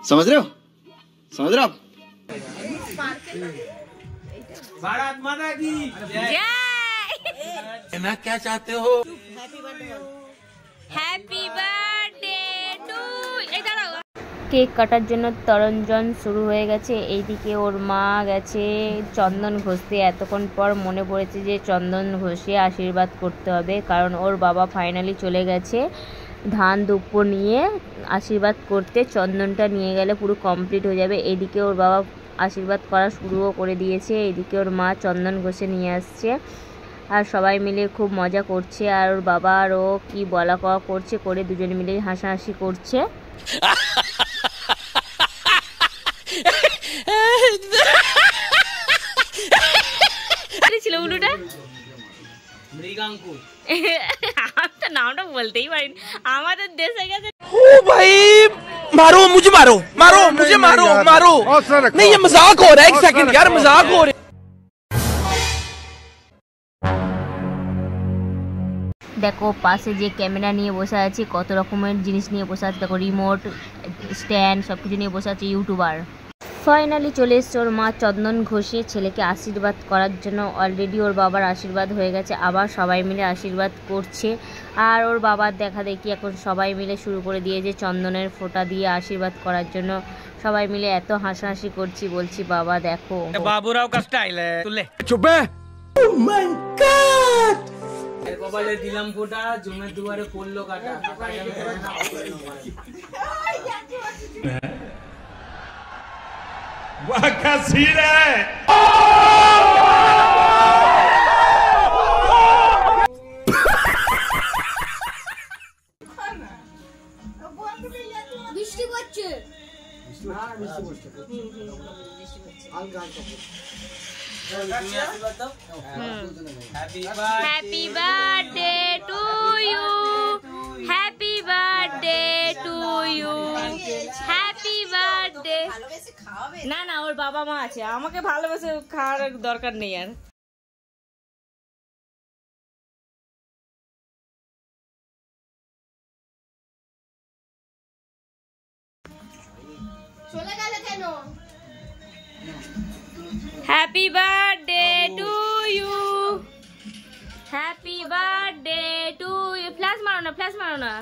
समझ रहे हो आप? भारत माता की जय। कहना क्या चाहते हो? Happy birthday two. এই দাঁড়াও, কেক কাটার জন্য তরঞ্জন শুরু হয়ে গেছে। এইদিকে ওর মা গেছে চন্দন ঘষতে। এতক্ষণ পর মনে পড়েছে যে চন্দন ঘষে আশীর্বাদ করতে হবে, কারণ ওর বাবা ফাইনালি চলে গেছে ধান দুপ্প নিয়ে আশীর্বাদ করতে। চন্দনটা নিয়ে গেলে পুরো কমপ্লিট হয়ে যাবে। এইদিকে ওর বাবা আশীর্বাদ করা শুরুও করে দিয়েছে। এইদিকে ওর মা চন্দন ঘষে নিয়ে আসছে আর সবাই মিলে খুব মজা করছে। আর ওর বাবা আর ও কি বলা কওয়া করছে, করে দুজনে মিলে হাসাহাসি করছে। ছিল উলুটা মৃগাঙ্কুর। আমি তো নামটা বলতেই পারিনি। আমাদের দেশে গেছে। ओ भाई मारो मुझे, मारो मारो मुझे, मारो मारो। नहीं ये मजाक हो रहा है, एक सेकंड यार, मजाक हो रहा है। দেখো পাশে যে ক্যামেরা নিয়ে বসে আছে, কত রকমের জিনিস নিয়ে বসে আছে। দেখো রিমোট, স্ট্যান্ড, সব কিছু নিয়ে বসে আছে ইউটিউবার। ফাইনালি চলে এসছে ওর মা চন্দন ঘষে ছেলেকে আশীর্বাদ করার জন্য। অলরেডি ওর বাবার আশীর্বাদ হয়ে গেছে, আবার সবাই মিলে আশীর্বাদ করছে। আর ওর বাবার দেখা দেখি এখন সবাই মিলে শুরু করে দিয়েছে চন্দনের ফোঁটা দিয়ে আশীর্বাদ করার জন্য। সবাই মিলে এত হাসাহাসি করছি, বলছি বাবা দেখো बाबूराव का स्टाइल है। तुले चुप है। Oh my God! কপালে দিলাম ফোঁটা, জমের দুয়ারে পড়লো কাটা। वाह क्या सीन है। বৃষ্টি পড়ছে। Happy birthday to you, happy birthday to you, happy birthday. না না, ওর বাবা মা আছে, আমাকে ভালোবেসে খাওয়ার দরকার নেই আর। চলে গেল কেন? Happy birthday to you, happy birthday to you. Flash মারো না, ফ্ল্যাশ মারো না।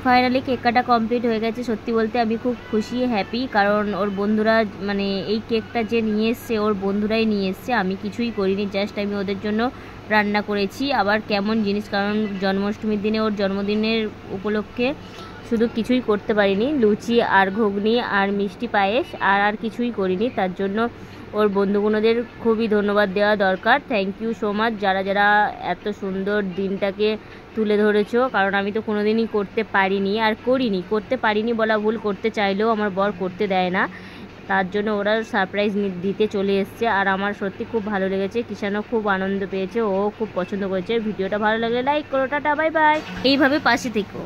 ফাইনালি কেক কাটা কমপ্লিট হয়ে গেছে। সত্যি বলতে আমি খুব খুশি, হ্যাপি, কারণ ওর বন্ধুরা মানে এই কেকটা যে নিয়ে এসছে ওর বন্ধুরাই নিয়ে এসছে, আমি কিছুই করিনি। জাস্ট আমি ওদের জন্য রান্না করেছি। আবার কেমন জিনিস, কারণ জন্মাষ্টমীর দিনে ওর জন্মদিনের উপলক্ষে শুধু কিছুই করতে পারিনি, লুচি আর ঘুগনি আর মিষ্টি পায়েস, আর কিছুই করিনি। তার জন্য ওর বন্ধুগুলোদের খুবই ধন্যবাদ দেওয়া দরকার। থ্যাংক ইউ সো মাচ, যারা যারা এত সুন্দর দিনটাকে তুলে ধরেছো, কারণ আমি তো কোনো দিনই করতে পারিনি আর করিনি। করতে পারিনি বলা ভুল, করতে চাইলেও আমার বর করতে দেয় না। তার জন্য ওরা সারপ্রাইজ দিতে চলে এসছে। আর আমার সত্যি খুব ভালো লেগেছে, কিষানও খুব আনন্দ পেয়েছে, ও খুব পছন্দ করেছে। ভিডিওটা ভালো লাগলে লাইক করো, টাটা, বাই বাই। এইভাবে পাশে থেকো।